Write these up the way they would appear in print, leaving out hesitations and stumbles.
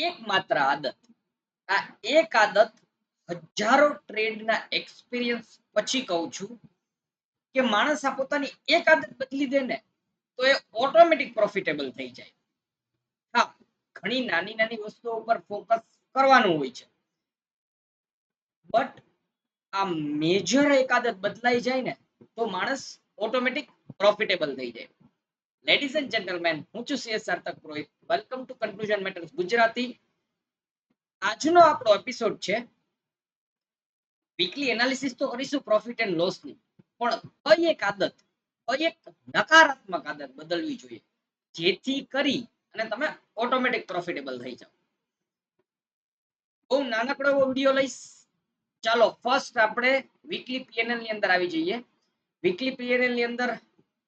એકમાત્ર આદત, આ એક આદત હજારો ટ્રેડના એક્સપિરિયન્સ પછી કહું છું કે માણસ આ પોતાની એક આદત બદલી દે ને તો એ ઓટોમેટિક પ્રોફિટેબલ થઈ જાય. હા, ઘણી નાની નાની વસ્તુઓ પર ફોકસ કરવાનું હોય છે, બટ આ મેજર એક આદત બદલાઈ જાય ને તો માણસ ઓટોમેટિક પ્રોફિટેબલ થઈ જાય. લેડીઝ એન્ડ જેન્ટલમેન, હું છું CS Sarthak Purohit. Welcome to conclusion matters Gujarati. આજનો આપણો એપિસોડ છે વીકલી એનાલિસિસ તો કરીશું પ્રોફિટ એન્ડ લોસ ની, પણ કઈ એક આદત, કઈ એક નકારાત્મક આદત બદલવી જોઈએ જેથી કરી અને તમે ઓટોમેટિક પ્રોફિટેબલ થઈ જાઓ. બહુ નાનકડો એવો વિડીયો લઈશ. ચાલો ફર્સ્ટ આપણે વીકલી પીએનએલ ની અંદર આવી જઈએ. વીકલી પીએનએલ ની અંદર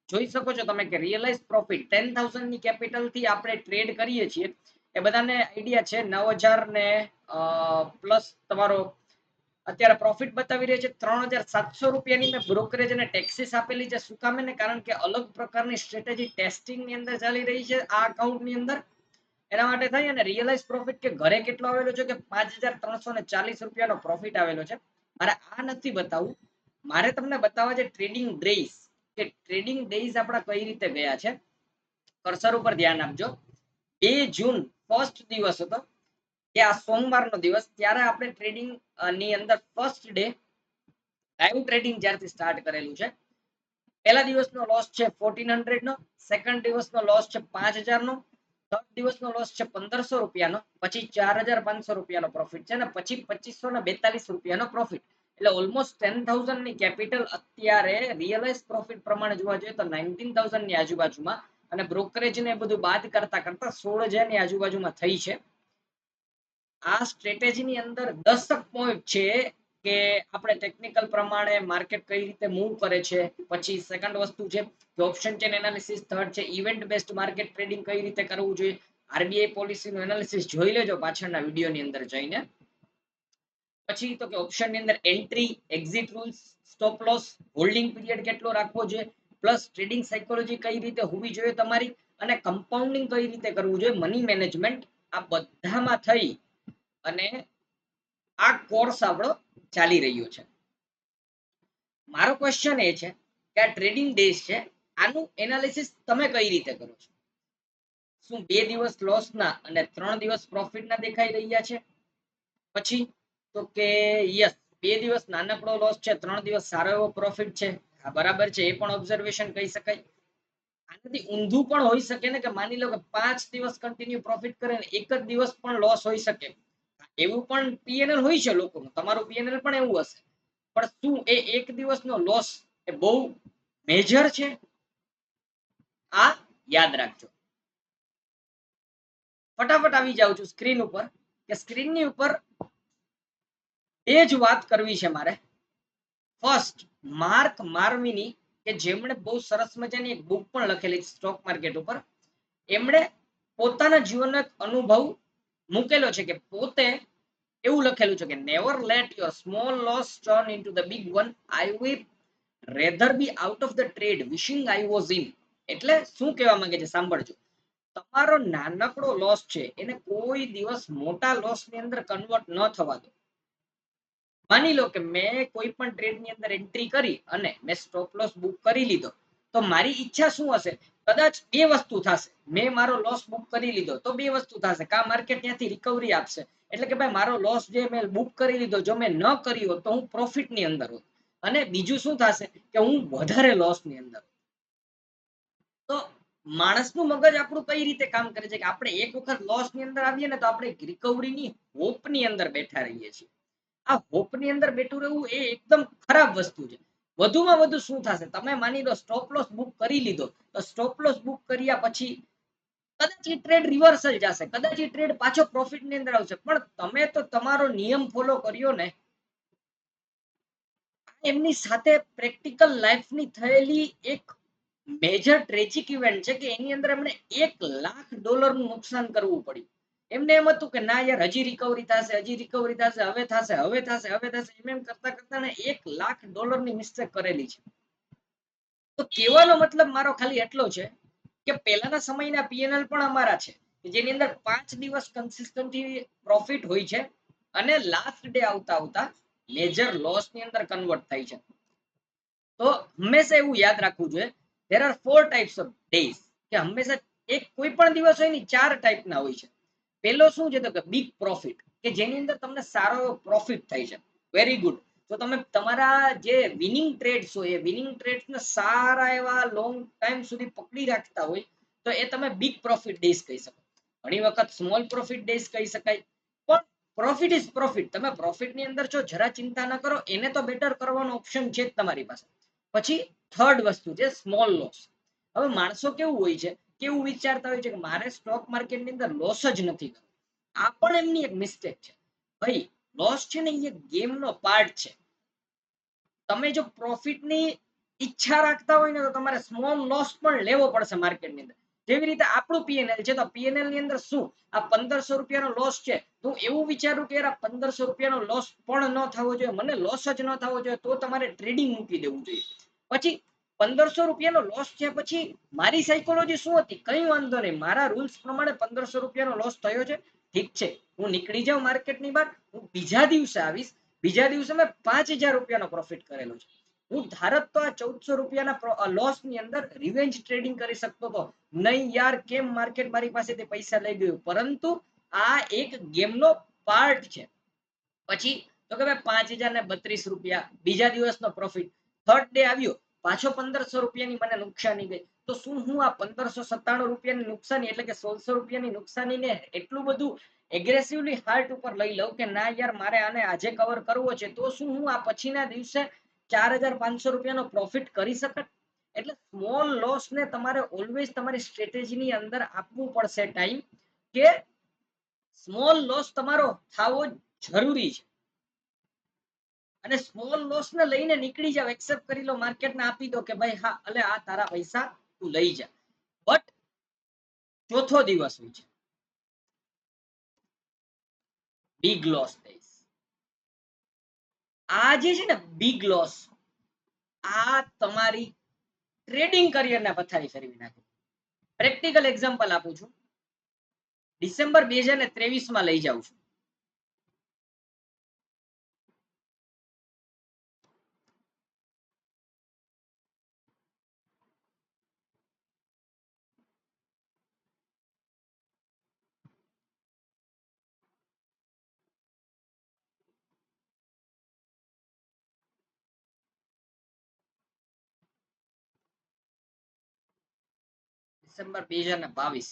જોઈ શકો છો તમે કે રિયલાઇઝ પ્રોફિટ 10,000 ની કેપિટલ થી આપણે ટ્રેડ કરીએ છીએ. એ બધાને આઈડિયા છે 9,000 ને પ્લસ તમારો અત્યારે પ્રોફિટ બતાવી રહ્યા છે 3,700 રૂપિયાની મેં બ્રોકરેજ અને ટેક્સીસ આપેલી છે. શું કામે ને કારણ કે અલગ પ્રકારની સ્ટ્રેટેજી ટેસ્ટિંગ ની અંદર ચાલી રહી છે આ અકાઉન્ટ ની અંદર. એના માટે થઈ અને રિયલાઇઝ પ્રોફિટ કે ઘરે કેટલો આવેલો છે કે 5,340 રૂપિયાનો પ્રોફિટ આવેલો છે. મારે આ નથી બતાવવું, મારે તમને બતાવવા છે ટ્રેડિંગ ડેઝ, કે ટ્રેડિંગ ડેઝ આપણા કઈ રીતે ગયા છે. કર્સર ઉપર ધ્યાન આપજો. 2 જૂન ફર્સ્ટ દિવસ હતો કે આ સોમવારનો દિવસ, ત્યારે આપણે ટ્રેડિંગ ની અંદર ફર્સ્ટ ડે લાઈવ ટ્રેડિંગ જ્યારથી સ્ટાર્ટ કરેલું છે. પહેલા દિવસનો લોસ છે 1,400 નો, સેકન્ડ દિવસનો લોસ છે 5,000 નો, થર્ડ દિવસનો લોસ છે 1,500 રૂપિયાનો, પછી 4,500 રૂપિયાનો પ્રોફિટ છે અને પછી 2,542 રૂપિયાનો પ્રોફિટ. એટલે ઓલમોસ્ટ 10,000 ની કેપિટલ અત્યારે રિયલાઇઝ પ્રોફિટ પ્રમાણે જોવા જોઈએ તો 19,000 ની આજુબાજુમાં અને બ્રોકરેજ ને બધું બાદ કરતા કરતા 16,000 ની આજુબાજુમાં થઈ છે. આ સ્ટ્રેટેજીની અંદર 10 પોઈન્ટ છે કે આપણે ટેકનિકલ પ્રમાણે માર્કેટ કઈ રીતે મૂવ કરે છે. પછી સેકન્ડ વસ્તુ છે કે ઓપ્શન ચેન એનાલિસિસ, થર્ડ છે ઇવેન્ટ બેસ્ડ માર્કેટ ટ્રેડિંગ કઈ રીતે કરવું જોઈએ. આરબીઆઈ પોલિસીનું એનાલિસિસ જોઈ લેજો પાછળના વિડીયોની અંદર જઈને. પછી તો કે ઓપ્શનની અંદર entry, exit rules, stop loss, holding period કેટલો રાખવો જોઈએ, પ્લસ ટ્રેડિંગ સાયકોલોજી કઈ રીતે હોવી જોઈએ તમારી, અને કમ્પાઉન્ડિંગ કઈ રીતે કરવું જોઈએ, મની મેનેજમેન્ટ, આ બધામાં થઈ અને આ કોર્સ આપણો ચાલી રહ્યો છે. મારો ક્વેશ્ચન એ છે કે આ ટ્રેડિંગ ડેઝ છે, આનું એનાલિસિસ તમે કઈ રીતે કરો છો? શું 2 દિવસ લોસના અને 3 દિવસ પ્રોફિટના દેખાઈ રહ્યા છે? પછી તો કે યસ, 2 દિવસ નાનકડો લોસ છે, 3 દિવસ સારો એવો પ્રોફિટ છે. હા, બરાબર છે, એ પણ ઓબ્ઝર્વેશન કહી શકાય. આનાથી ઊંધું પણ હોઈ શકે ને કે માની લો કે 5 દિવસ કન્ટિન્યુ પ્રોફિટ કરે ને એક જ દિવસ પણ લોસ હોઈ શકે. એવું પણ પીએનએલ હોય છે લોકોનું, તમારું પીએનએલ પણ એવું હશે. પણ શું એ એક દિવસનો લોસ એ બહુ મેજર છે? આ યાદ રાખજો. ફટાફટ આવી જાઉં છું સ્ક્રીન ઉપર, કે સ્ક્રીનની ઉપર એ જ વાત કરવી છે મારે. ફર્સ્ટ માર્ક માર્વિની, કે જેમણે બહુ સરસ મજાની એક બુક પણ લખેલી છે સ્ટોક માર્કેટ ઉપર. એમણે પોતાના જીવનનો એક અનુભવ મૂકેલો છે કે પોતે એવું લખેલું છે કે never let your small loss turn into the big one. I will rather be out of the trade wishing I was in. એટલે શું કહેવા માંગે છે સાંભળજો. તમારો નાનકડો લોસ છે એને કોઈ દિવસ મોટા લોસ ની અંદર કન્વર્ટ ન થવા દો. માની લો કે મેં કોઈ પણ ટ્રેડ ની અંદર એન્ટ્રી કરી અને મેં સ્ટોપ લોસ બુક કરી લીધો, તો મારી ઈચ્છા શું હશે? કદાચ બે વસ્તુ થશે. મેં મારો લોસ બુક કરી લીધો તો બે વસ્તુ થશે, કા માર્કેટ ત્યાંથી રિકવરી આપશે, એટલે કે ભાઈ મારો લોસ જે મેં બુક કરી લીધો જો મેં ન કર્યો તો હું પ્રોફિટ ની અંદર હોત, અને બીજું શું થશે કે હું વધારે લોસ ની અંદર. તો માણસનું મગજ આપણું કઈ રીતે કામ કરે છે કે આપણે એક વખત લોસ ની અંદર આવીએ ને તો આપણે રિકવરીની હોપ ની અંદર બેઠા રહીએ છીએ. આ હોપ ની અંદર બેઠું રહેવું એ એકદમ ખરાબ વસ્તુ છે. વધુમાં વધુ શું થશે, તમે માની લો સ્ટોપ લોસ બુક કરી લીધો, તો સ્ટોપ લોસ બુક કર્યા પછી કદાચ એ ટ્રેડ રિવર્સ જ જશે, કદાચ એ ટ્રેડ પાછો પ્રોફિટ ની અંદર આવશે, પણ તમે તો તમારો નિયમ ફોલો કર્યો ને. એમની સાથે પ્રેક્ટિકલ લાઈફની થયેલી એક મેજર ટ્રેજિક ઇવેન્ટ છે કે એની અંદર એમને $1,00,000 નું નુકસાન કરવું પડ્યું. એમને એમ હતું કે ના યાર હજી રિકવરી થશે, હજી રિકવરી થશે, હવે થશે, હવે થશે, હવે થશે, એમ કરતા કરતા ને $1,00,000 ની મિસ્ટેક કરેલી છે. તો કહેવાનો મતલબ મારો ખાલી એટલો છે કે પહેલાના સમયના પીએનએલ પણ અમારા છે. કે જેની અંદર 5 દિવસ કન્સિસ્ટન્ટલી પ્રોફિટ હોય છે અને લાસ્ટ ડે આવતા આવતા મેજર લોસ ની અંદર કન્વર્ટ થાય છે. તો હંમેશા એવું યાદ રાખવું જોઈએ there are 4 types of days કે હંમેશા એક કોઈ પણ દિવસ હોય ને 4 ટાઈપના હોય છે. પહેલો શું છે તો કે બિગ પ્રોફિટ કે જેની અંદર તમને સારો પ્રોફિટ થાય છે. Very good. તો તમે તમારા જે વિનિંગ ટ્રેડ્સ હોય એ વિનિંગ ટ્રેડ્સ ને સારા એવા લોંગ ટાઈમ સુધી પકડી રાખતા હોય તો એ તમે બિગ પ્રોફિટ ડેઝ કહી શકો. ઘણી વખત સ્મોલ પ્રોફિટ ડેઝ કહી શકાય. પણ પ્રોફિટ ઇઝ પ્રોફિટ. તમે પ્રોફિટ ની અંદર જો જરા ચિંતા ન કરો એને તો બેટર કરવાનો ઓપ્શન છે જ તમારી પાસે. પછી થર્ડ વસ્તુ છે સ્મોલ લોસ. હવે માણસો કેવું હોય છે કેવું વિચારતા હોય છે કે મારે સ્ટોક માર્કેટની અંદર લોસ જ નથી કરવો. આ પણ એમની એક મિસ્ટેક છે. ભાઈ લોસ છે ને એ ગેમનો પાર્ટ છે. તમે જો પ્રોફિટની ઈચ્છા રાખતા હોય ને તો તમારે સ્મોલ લોસ પણ લેવો પડશે માર્કેટની અંદર. જેવી રીતે આપણું પીએનએલ છે તો પીએનએલ ની અંદર શું આ 1500 રૂપિયાનો લોસ છે તો એવું વિચારું કે યાર 1500 રૂપિયાનો લોસ પણ ન થવો જોઈએ, મને લોસ જ ન થવો જોઈએ, તો તમારે ટ્રેડિંગ મૂકી દેવું જોઈએ. પછી 1500 રૂપિયાનો લોસ છે પછી મારી સાયકોલોજી શું હતી કઈ વાંધો નહીં, મારા રૂલ્સ પ્રમાણે 1500 રૂપિયાનો લોસ થયો છે ઠીક છે, હું નીકળી જાઉં માર્કેટની બહાર, હું બીજા દિવસે આવીશ, બીજા દિવસે મેં 5000 રૂપિયાનો પ્રોફિટ કરેલો છે. હું ધારત તો આ 1400 રૂપિયાના લોસ ની અંદર રિવેન્જ ટ્રેડિંગ કરી શકતો હતો. નહીં યાર કેમ માર્કેટ મારી પાસેથી પૈસા લઈ ગયું, પરંતુ આ એક ગેમનો પાર્ટ છે. પછી તો કે ભાઈ 5032 રૂપિયા બીજા દિવસનો પ્રોફિટ. થર્ડ ડે આવ્યો પાછો 1500 રૂપિયાની મને નુકસાની ગઈ. તો શું હું આ 1597 રૂપિયાની નુકસાની એટલે કે 1600 રૂપિયાની નુકસાનીને એટલું બધું એગ્રેસિવલી હાર્ટ ઉપર લઈ લઉં કે ના યાર મારે આને આજે કવર કરવો છે, તો શું હું આ પછીના દિવસે 4500 રૂપિયાનો પ્રોફિટ કરી શકત? એટલે સ્મોલ લોસ ને તમારે ઓલવેઝ તમારી સ્ટ્રેટેજીની અંદર આપવું પડશે ટાઈમ કે સ્મોલ લોસ તમારો થવો જરૂરી છે. અને સ્મોલ લોસ ને લઈને નીકળી જાવ, એક્સેપ્ટ કરી લો, માર્કેટને આપી દો કે ભાઈ હા અલે આ તારા પૈસા તું લઈ જા. બટ ચોથો દિવસ હોય છે બિગ લોસ ડેઝ. આ જે છે ને બિગ લોસ, આ તમારી ટ્રેડિંગ કરિયરને પથારી ફેરવી નાખે. પ્રેક્ટિકલ એક્ઝામ્પલ આપું છું. ડિસેમ્બર 2023 માં લઈ જાઉં છું. ડિસેમ્બર 2022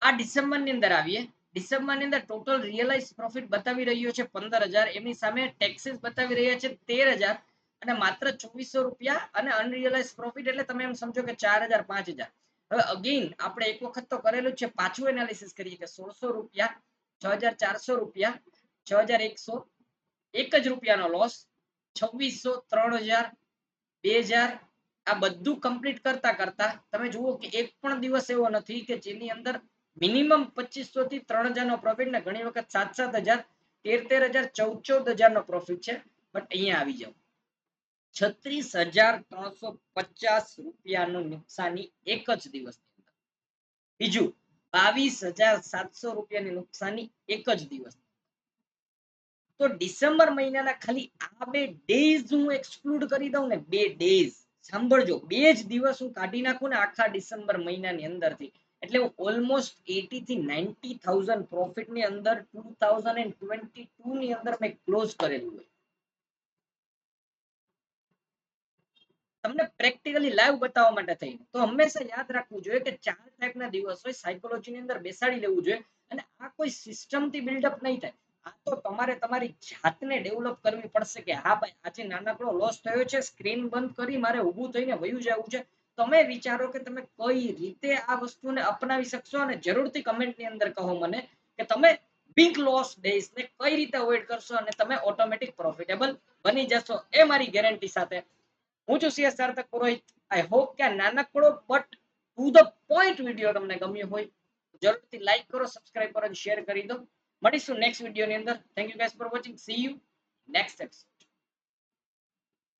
આ ડિસેમ્બર ની અંદર આવીએ. ડિસેમ્બર ની અંદર ટોટલ રિયલાઇઝ પ્રોફિટ બતાવી રહ્યો છે 15000, એમની સામે ટેક્સીસ બતાવી રહ્યા છે 13000 અને માત્ર 2400 રૂપિયા અને અનરિયલાઇઝ પ્રોફિટ એટલે તમે એમ સમજો કે 4000 5000. હવે અગેન આપણે એક વખત તો કરેલું છે, પાછું એનાલિસિસ કરીએ કે 1600 રૂપિયા 6400 રૂપિયા 6100 એક જ રૂપિયાનો લોસ, 2600 3000 2000 આ બધું કમ્પ્લીટ કરતા કરતા તમે જુઓ કે એક પણ દિવસ એવો નથી કે જેની અંદર મિનિમમ 2500 થી 3000 નો પ્રોફિટ ને ઘણી વખત 7-7000 13-13000 14-14000 નો પ્રોફિટ છે. બટ અહીંયા આવી જાવ 36350 રૂપિયાનું નુકસાની એક જ દિવસની અંદર. બીજું 22700 રૂપિયાની નુકસાની એક જ દિવસ. તો ડિસેમ્બર મહિનાના ખાલી આ 2 ડેઝ હું એક્સક્લુડ કરી દઉં ને, 2 ડેઝ સાંભળજો, 2 જ દિવસ હું કાઢી નાખું ને આખા ડિસેમ્બર મહિનાની અંદરથી, એટલે હું ઓલમોસ્ટ 80 થી 90000 પ્રોફિટની અંદર 2022 ની અંદર મેં ક્લોઝ કરેલું હોય. તમને પ્રેક્ટિકલી લાઈવ બતાવવા માટે થઈ. તો હંમેશા યાદ રાખવું જોઈએ કે 4 ટાઈપના દિવસ હોય, સાયકોલોજીની અંદર બેસાડી લેવું જોઈએ. અને આ કોઈ સિસ્ટમથી બિલ્ડઅપ નહીં થાય. આ તો તમારે તમારી જાતને ડેવલપ કરવી પડશે કે હા ભાઈ આજે નાનકડો લોસ થયો છે, સ્ક્રીન બંધ કરી મારે ઊભું થઈને વયું જવું છે. તમે વિચારો કે તમે કઈ રીતે આ વસ્તુને અપનાવી શકશો અને જરૂરથી કમેન્ટની અંદર કહો મને કે તમે બિગ લોસ ડેઝ ને કઈ રીતે અવોઇડ કરશો અને તમે ઓટોમેટિક પ્રોફિટેબલ બની જશો, એ મારી ગેરંટી સાથે. હું છું CS Sarthak Purohit. I hope કે આ નાનકડો but to the point video તમને ગમ્યો હોય. જરૂરથી લાઈક કરો, સબસ્ક્રાઇબ કરો અને શેર કરી દો. મળીશું નેક્સ્ટ વિડીયોની અંદર. Thank you guys for watching. C you next episode.